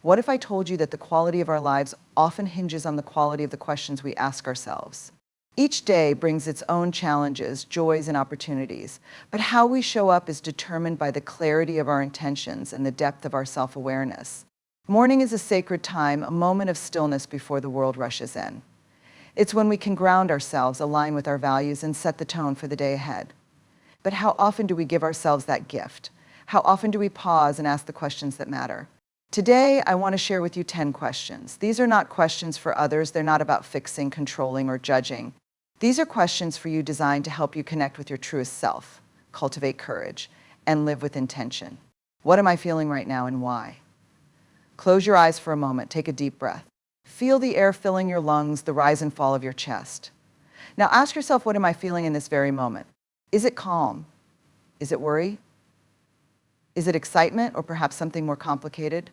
What if I told you that the quality of our lives often hinges on the quality of the questions we ask ourselves? Each day brings its own challenges, joys, and opportunities, but how we show up is determined by the clarity of our intentions and the depth of our self-awareness. Morning is a sacred time, a moment of stillness before the world rushes in. It's when we can ground ourselves, align with our values, and set the tone for the day ahead. But how often do we give ourselves that gift? How often do we pause and ask the questions that matter? Today, I want to share with you 10 questions. These are not questions for others. They're not about fixing, controlling, or judging. These are questions for you designed to help you connect with your truest self, cultivate courage, and live with intention. What am I feeling right now and why? Close your eyes for a moment. Take a deep breath. Feel the air filling your lungs, the rise and fall of your chest. Now ask yourself, what am I feeling in this very moment? Is it calm? Is it worry? Is it excitement or perhaps something more complicated?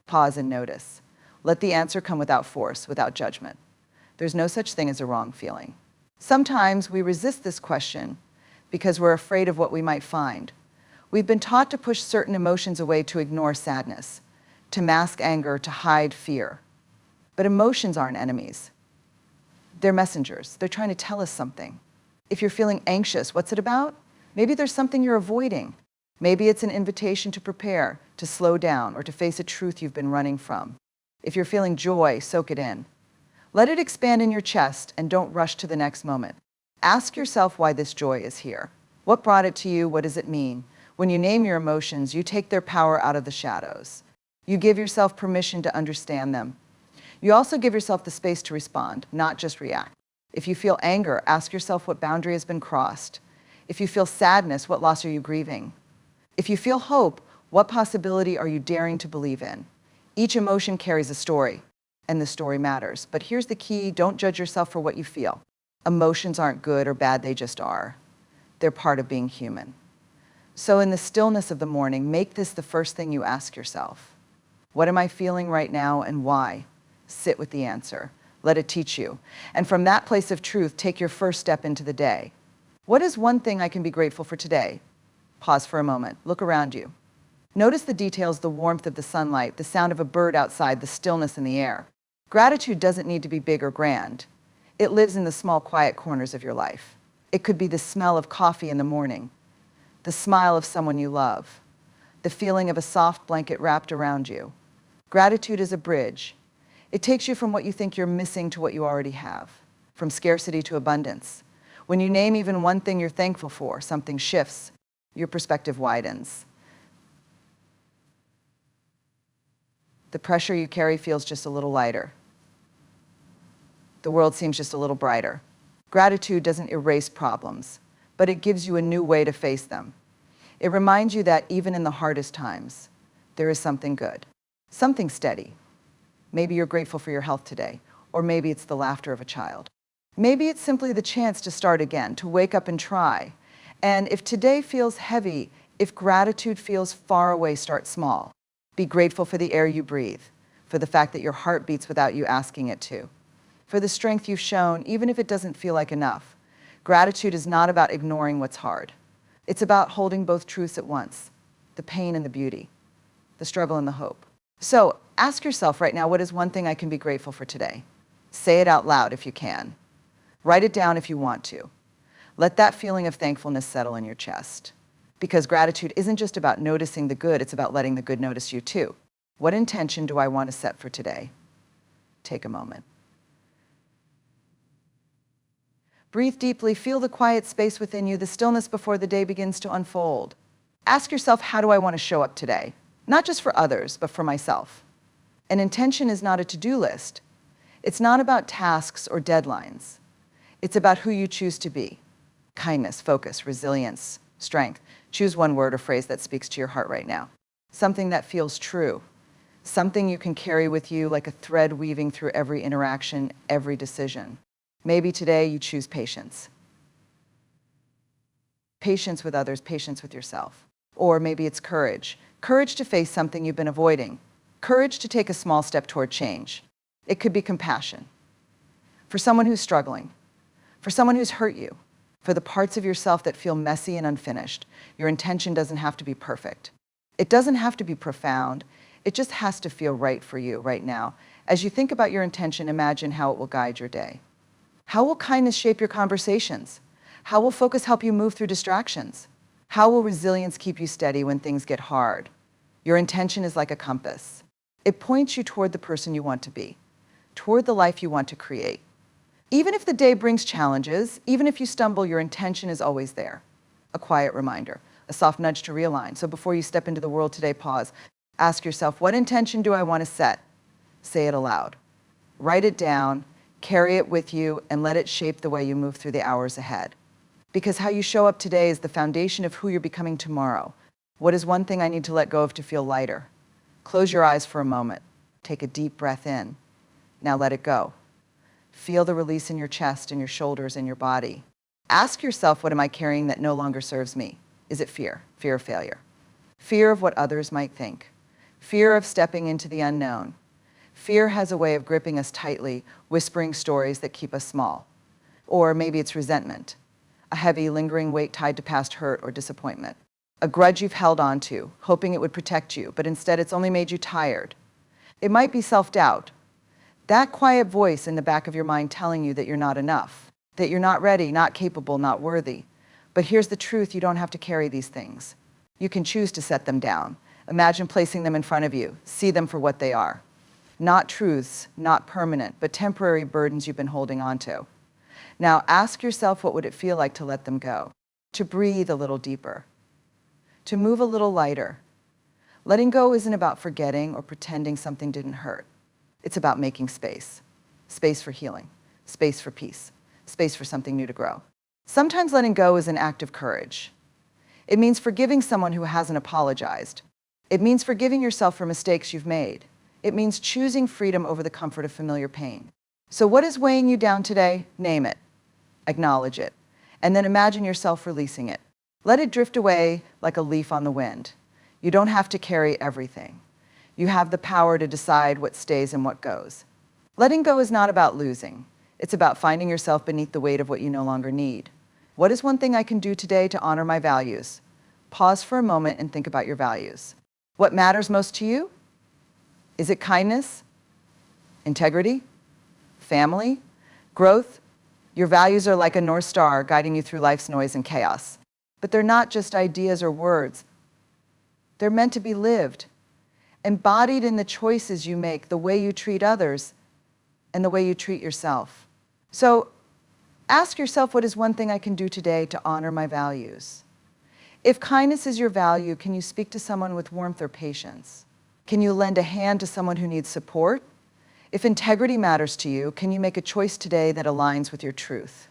Pause and notice. Let the answer come without force, without judgment. There's no such thing as a wrong feeling. Sometimes we resist this question because we're afraid of what we might find. We've been taught to push certain emotions away, to ignore sadness, to mask anger, to hide fear. But emotions aren't enemies. They're messengers. They're trying to tell us something. If you're feeling anxious, what's it about? Maybe there's something you're avoiding. Maybe it's an invitation to prepare, to slow down, or to face a truth you've been running from. If you're feeling joy, soak it in. Let it expand in your chest and don't rush to the next moment. Ask yourself why this joy is here. What brought it to you? What does it mean? When you name your emotions, you take their power out of the shadows. You give yourself permission to understand them. You also give yourself the space to respond, not just react. If you feel anger, ask yourself what boundary has been crossed. If you feel sadness, what loss are you grieving? If you feel hope, what possibility are you daring to believe in? Each emotion carries a story, and the story matters. But here's the key: don't judge yourself for what you feel. Emotions aren't good or bad, they just are. They're part of being human. So in the stillness of the morning, make this the first thing you ask yourself. What am I feeling right now and why? Sit with the answer. Let it teach you. And from that place of truth, take your first step into the day. What is one thing I can be grateful for today? Pause for a moment. Look around you. Notice the details: the warmth of the sunlight, the sound of a bird outside, the stillness in the air. Gratitude doesn't need to be big or grand. It lives in the small, quiet corners of your life. It could be the smell of coffee in the morning, the smile of someone you love, the feeling of a soft blanket wrapped around you. Gratitude is a bridge. It takes you from what you think you're missing to what you already have, from scarcity to abundance. When you name even one thing you're thankful for, something shifts, your perspective widens. The pressure you carry feels just a little lighter. The world seems just a little brighter. Gratitude doesn't erase problems, but it gives you a new way to face them. It reminds you that even in the hardest times, there is something good, something steady. Maybe you're grateful for your health today, or maybe it's the laughter of a child. Maybe it's simply the chance to start again, to wake up and try. And if today feels heavy, if gratitude feels far away, start small. Be grateful for the air you breathe, for the fact that your heart beats without you asking it to, for the strength you've shown, even if it doesn't feel like enough. Gratitude is not about ignoring what's hard. It's about holding both truths at once, the pain and the beauty, the struggle and the hope. So ask yourself right now, what is one thing I can be grateful for today? Say it out loud if you can. Write it down if you want to. Let that feeling of thankfulness settle in your chest. Because gratitude isn't just about noticing the good, it's about letting the good notice you too. What intention do I want to set for today? Take a moment. Breathe deeply, feel the quiet space within you, the stillness before the day begins to unfold. Ask yourself, how do I want to show up today? Not just for others, but for myself. An intention is not a to-do list. It's not about tasks or deadlines. It's about who you choose to be. Kindness, focus, resilience, strength. Choose one word or phrase that speaks to your heart right now. Something that feels true. Something you can carry with you like a thread weaving through every interaction, every decision. Maybe today you choose patience. Patience with others, patience with yourself. Or maybe it's courage. Courage to face something you've been avoiding. Courage to take a small step toward change. It could be compassion. For someone who's struggling. For someone who's hurt you. For the parts of yourself that feel messy and unfinished. Your intention doesn't have to be perfect. It doesn't have to be profound. It just has to feel right for you right now. As you think about your intention, imagine how it will guide your day. How will kindness shape your conversations? How will focus help you move through distractions? How will resilience keep you steady when things get hard? Your intention is like a compass. It points you toward the person you want to be, toward the life you want to create. Even if the day brings challenges, even if you stumble, your intention is always there. A quiet reminder, a soft nudge to realign. So before you step into the world today, pause. Ask yourself, what intention do I want to set? Say it aloud. Write it down, carry it with you, and let it shape the way you move through the hours ahead. Because how you show up today is the foundation of who you're becoming tomorrow. What is one thing I need to let go of to feel lighter? Close your eyes for a moment. Take a deep breath in. Now let it go. Feel the release in your chest and your shoulders and your body. Ask yourself, what am I carrying that no longer serves me? Is it fear? Fear of failure? Fear of what others might think? Fear of stepping into the unknown? Fear has a way of gripping us tightly, whispering stories that keep us small. Or maybe it's resentment, a heavy, lingering weight tied to past hurt or disappointment. A grudge you've held on to, hoping it would protect you, but instead it's only made you tired. It might be self-doubt. That quiet voice in the back of your mind telling you that you're not enough, that you're not ready, not capable, not worthy. But here's the truth, you don't have to carry these things. You can choose to set them down. Imagine placing them in front of you. See them for what they are. Not truths, not permanent, but temporary burdens you've been holding on to. Now ask yourself, what would it feel like to let them go? To breathe a little deeper. To move a little lighter. Letting go isn't about forgetting or pretending something didn't hurt. It's about making space. Space for healing. Space for peace. Space for something new to grow. Sometimes letting go is an act of courage. It means forgiving someone who hasn't apologized. It means forgiving yourself for mistakes you've made. It means choosing freedom over the comfort of familiar pain. So what is weighing you down today? Name it. Acknowledge it. And then imagine yourself releasing it. Let it drift away like a leaf on the wind. You don't have to carry everything. You have the power to decide what stays and what goes. Letting go is not about losing. It's about finding yourself beneath the weight of what you no longer need. What is one thing I can do today to honor my values? Pause for a moment and think about your values. What matters most to you? Is it kindness? Integrity? Family? Growth? Your values are like a North Star guiding you through life's noise and chaos. But they're not just ideas or words. They're meant to be lived, embodied in the choices you make, the way you treat others, and the way you treat yourself. So ask yourself, what is one thing I can do today to honor my values? If kindness is your value, can you speak to someone with warmth or patience? Can you lend a hand to someone who needs support? If integrity matters to you, can you make a choice today that aligns with your truth?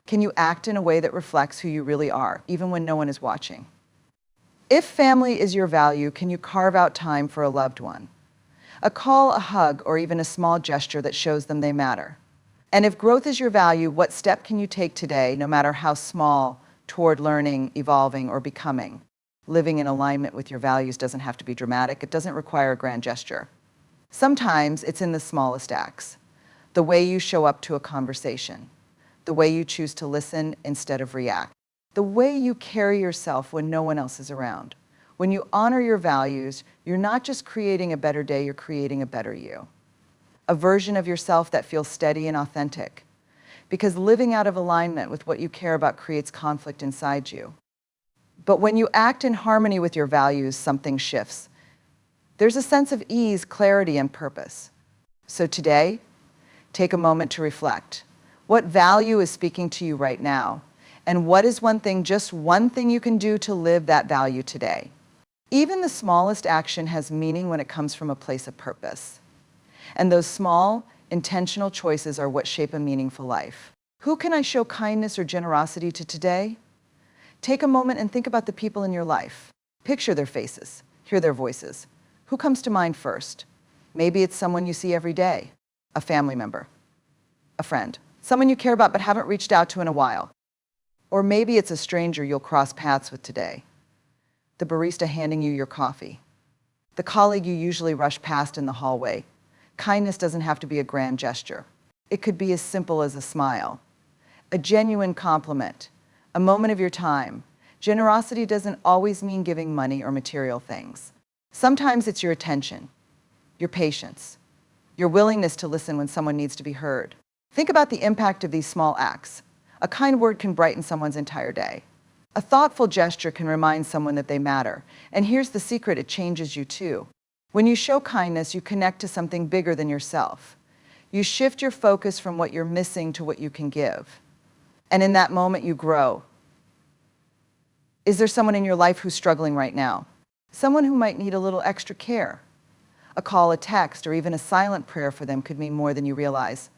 Can you act in a way that reflects who you really are, even when no one is watching? If family is your value, can you carve out time for a loved one? A call, a hug, or even a small gesture that shows them they matter. And if growth is your value, what step can you take today, no matter how small, toward learning, evolving, or becoming? Living in alignment with your values doesn't have to be dramatic. It doesn't require a grand gesture. Sometimes it's in the smallest acts. The way you show up to a conversation. The way you choose to listen instead of react. The way you carry yourself when no one else is around. When you honor your values, you're not just creating a better day, you're creating a better you. A version of yourself that feels steady and authentic. Because living out of alignment with what you care about creates conflict inside you. But when you act in harmony with your values, something shifts. There's a sense of ease, clarity, and purpose. So today, take a moment to reflect. What value is speaking to you right now? And what is one thing, just one thing you can do to live that value today? Even the smallest action has meaning when it comes from a place of purpose. And those small, intentional choices are what shape a meaningful life. Who can I show kindness or generosity to today? Take a moment and think about the people in your life. Picture their faces, hear their voices. Who comes to mind first? Maybe it's someone you see every day, a family member, a friend, someone you care about but haven't reached out to in a while. Or maybe it's a stranger you'll cross paths with today, the barista handing you your coffee, the colleague you usually rush past in the hallway. Kindness doesn't have to be a grand gesture. It could be as simple as a smile, a genuine compliment, a moment of your time. Generosity doesn't always mean giving money or material things. Sometimes it's your attention, your patience, your willingness to listen when someone needs to be heard. Think about the impact of these small acts. A kind word can brighten someone's entire day. A thoughtful gesture can remind someone that they matter. And here's the secret, it changes you too. When you show kindness, you connect to something bigger than yourself. You shift your focus from what you're missing to what you can give. And in that moment, you grow. Is there someone in your life who's struggling right now? Someone who might need a little extra care? A call, a text, or even a silent prayer for them could mean more than you realize.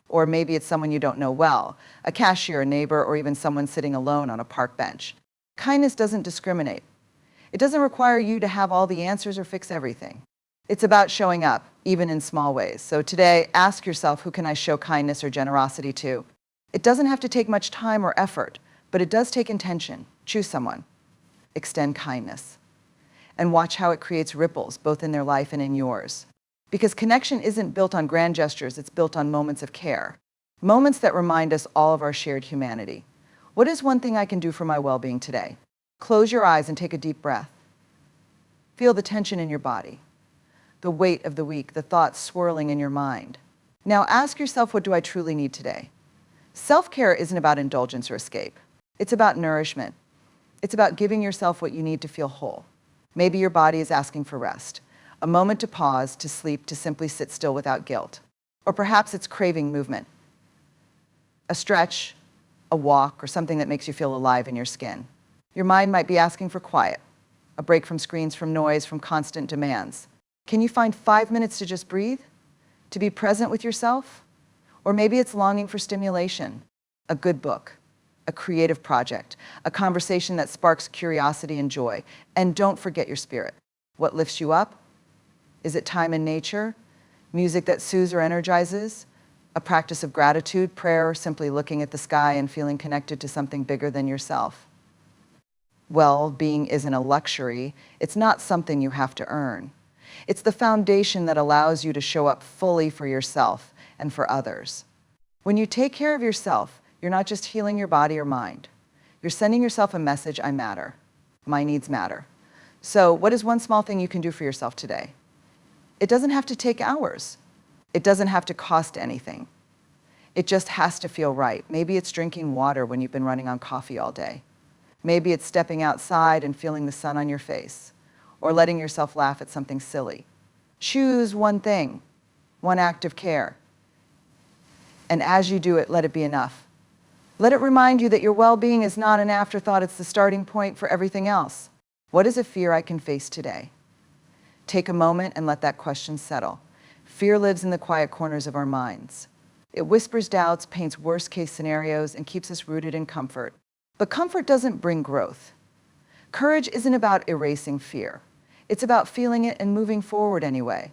Or maybe it's someone you don't know well, a cashier, a neighbor, or even someone sitting alone on a park bench. Kindness doesn't discriminate. It doesn't require you to have all the answers or fix everything. It's about showing up, even in small ways. So today, ask yourself, who can I show kindness or generosity to? It doesn't have to take much time or effort, but it does take intention. Choose someone. Extend kindness. And watch how it creates ripples, both in their life and in yours. Because connection isn't built on grand gestures, it's built on moments of care. Moments that remind us all of our shared humanity. What is one thing I can do for my well-being today? Close your eyes and take a deep breath. Feel the tension in your body, the weight of the week, the thoughts swirling in your mind. Now ask yourself, what do I truly need today? Self-care isn't about indulgence or escape. It's about nourishment. It's about giving yourself what you need to feel whole. Maybe your body is asking for rest, a moment to pause, to sleep, to simply sit still without guilt. Or perhaps it's craving movement, a stretch, a walk, or something that makes you feel alive in your skin. Your mind might be asking for quiet, a break from screens, from noise, from constant demands. Can you find 5 minutes to just breathe? To be present with yourself? Or maybe it's longing for stimulation, a good book, a creative project, a conversation that sparks curiosity and joy. And don't forget your spirit. What lifts you up? Is it time in nature? Music that soothes or energizes? A practice of gratitude, prayer, or simply looking at the sky and feeling connected to something bigger than yourself? Well-being isn't a luxury. It's not something you have to earn. It's the foundation that allows you to show up fully for yourself and for others. When you take care of yourself, you're not just healing your body or mind. You're sending yourself a message: I matter. My needs matter. So what is one small thing you can do for yourself today? It doesn't have to take hours. It doesn't have to cost anything. It just has to feel right. Maybe it's drinking water when you've been running on coffee all day. Maybe it's stepping outside and feeling the sun on your face, or letting yourself laugh at something silly. Choose one thing, one act of care. And as you do it, let it be enough. Let it remind you that your well-being is not an afterthought, it's the starting point for everything else. What is a fear I can face today? Take a moment and let that question settle. Fear lives in the quiet corners of our minds. It whispers doubts, paints worst-case scenarios, and keeps us rooted in comfort. But comfort doesn't bring growth. Courage isn't about erasing fear. It's about feeling it and moving forward anyway.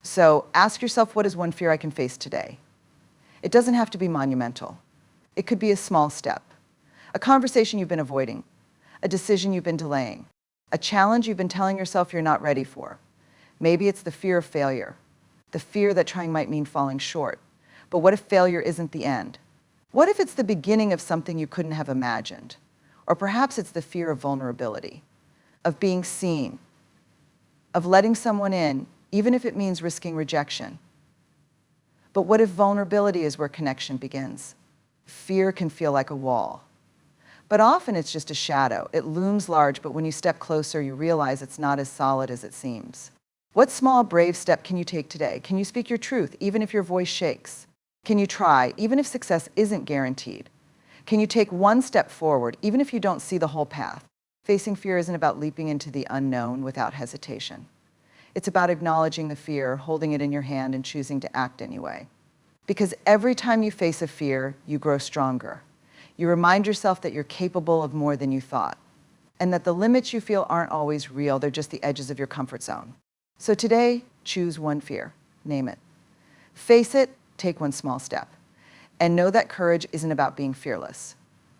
So ask yourself, what is one fear I can face today? It doesn't have to be monumental. It could be a small step, a conversation you've been avoiding, a decision you've been delaying, a challenge you've been telling yourself you're not ready for. Maybe it's the fear of failure, the fear that trying might mean falling short. But what if failure isn't the end? What if it's the beginning of something you couldn't have imagined? Or perhaps it's the fear of vulnerability, of being seen, of letting someone in, even if it means risking rejection. But what if vulnerability is where connection begins? Fear can feel like a wall. But often it's just a shadow. It looms large, but when you step closer, you realize it's not as solid as it seems. What small, brave step can you take today? Can you speak your truth, even if your voice shakes? Can you try, even if success isn't guaranteed? Can you take one step forward, even if you don't see the whole path? Facing fear isn't about leaping into the unknown without hesitation. It's about acknowledging the fear, holding it in your hand, and choosing to act anyway. Because every time you face a fear, you grow stronger. You remind yourself that you're capable of more than you thought, and that the limits you feel aren't always real, they're just the edges of your comfort zone. So today, choose one fear, name it. Face it, take one small step. And know that courage isn't about being fearless.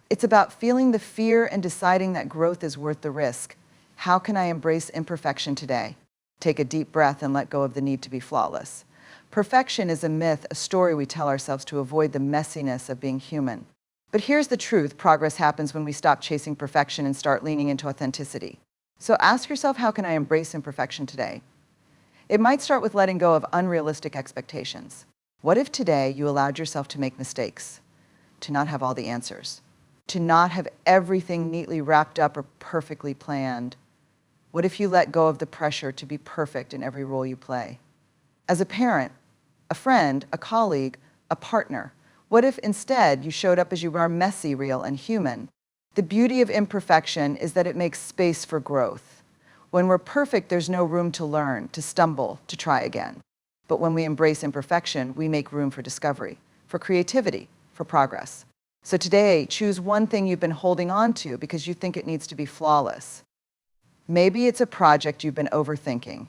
It's about feeling the fear and deciding that growth is worth the risk. How can I embrace imperfection today? Take a deep breath and let go of the need to be flawless. Perfection is a myth, a story we tell ourselves to avoid the messiness of being human. But here's the truth: progress happens when we stop chasing perfection and start leaning into authenticity. So ask yourself, how can I embrace imperfection today? It might start with letting go of unrealistic expectations. What if today you allowed yourself to make mistakes, to not have all the answers, to not have everything neatly wrapped up or perfectly planned? What if you let go of the pressure to be perfect in every role you play? As a parent, a friend, a colleague, a partner, what if instead you showed up as you are, messy, real, and human? The beauty of imperfection is that it makes space for growth. When we're perfect, there's no room to learn, to stumble, to try again. But when we embrace imperfection, we make room for discovery, for creativity, for progress. So today, choose one thing you've been holding on to because you think it needs to be flawless. Maybe it's a project you've been overthinking,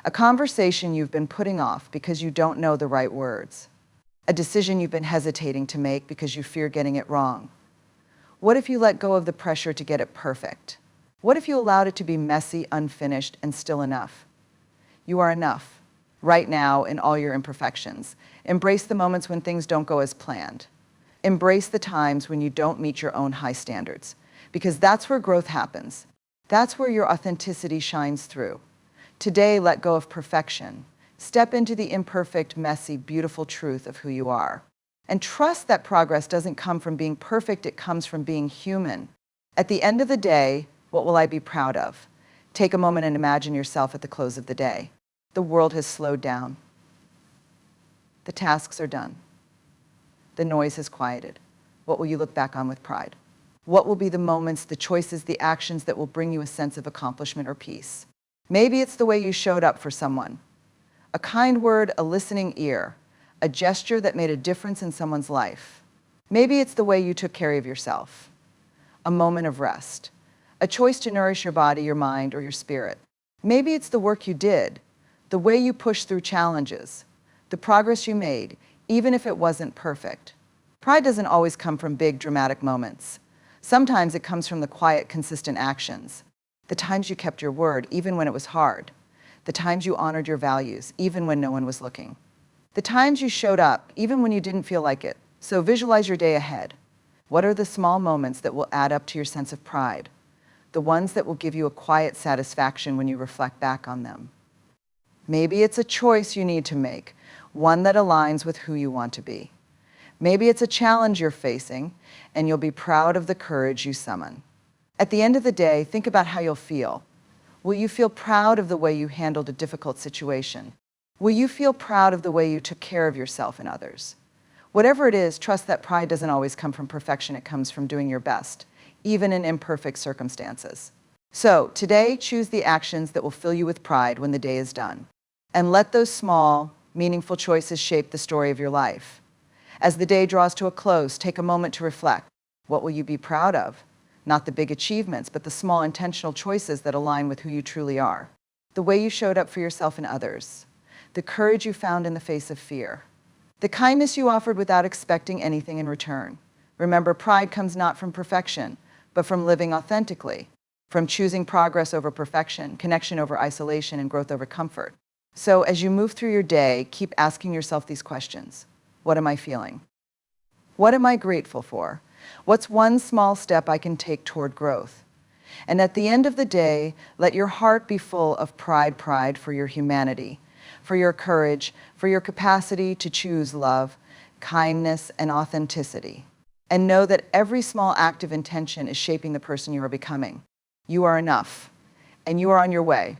a conversation you've been putting off because you don't know the right words, a decision you've been hesitating to make because you fear getting it wrong. What if you let go of the pressure to get it perfect? What if you allowed it to be messy, unfinished, and still enough? You are enough, right now, in all your imperfections. Embrace the moments when things don't go as planned. Embrace the times when you don't meet your own high standards, because that's where growth happens. That's where your authenticity shines through. Today, let go of perfection. Step into the imperfect, messy, beautiful truth of who you are. And trust that progress doesn't come from being perfect, it comes from being human. At the end of the day, what will I be proud of? Take a moment and imagine yourself at the close of the day. The world has slowed down. The tasks are done. The noise has quieted. What will you look back on with pride? What will be the moments, the choices, the actions that will bring you a sense of accomplishment or peace? Maybe it's the way you showed up for someone. A kind word, a listening ear, a gesture that made a difference in someone's life. Maybe it's the way you took care of yourself. A moment of rest, a choice to nourish your body, your mind, or your spirit. Maybe it's the work you did, the way you pushed through challenges, the progress you made, even if it wasn't perfect. Pride doesn't always come from big, dramatic moments. Sometimes it comes from the quiet, consistent actions. The times you kept your word, even when it was hard. The times you honored your values, even when no one was looking. The times you showed up, even when you didn't feel like it. So visualize your day ahead. What are the small moments that will add up to your sense of pride? The ones that will give you a quiet satisfaction when you reflect back on them. Maybe it's a choice you need to make, one that aligns with who you want to be. Maybe it's a challenge you're facing, and you'll be proud of the courage you summon. At the end of the day, think about how you'll feel. Will you feel proud of the way you handled a difficult situation? Will you feel proud of the way you took care of yourself and others? Whatever it is, trust that pride doesn't always come from perfection. It comes from doing your best, even in imperfect circumstances. So today, choose the actions that will fill you with pride when the day is done. And let those small, meaningful choices shape the story of your life. As the day draws to a close, take a moment to reflect. What will you be proud of? Not the big achievements, but the small intentional choices that align with who you truly are. The way you showed up for yourself and others. The courage you found in the face of fear. The kindness you offered without expecting anything in return. Remember, pride comes not from perfection, but from living authentically, from choosing progress over perfection, connection over isolation, and growth over comfort. So as you move through your day, keep asking yourself these questions. What am I feeling? What am I grateful for? What's one small step I can take toward growth? And at the end of the day, let your heart be full of pride for your humanity, for your courage, for your capacity to choose love, kindness, and authenticity. And know that every small act of intention is shaping the person you are becoming. You are enough, and you are on your way.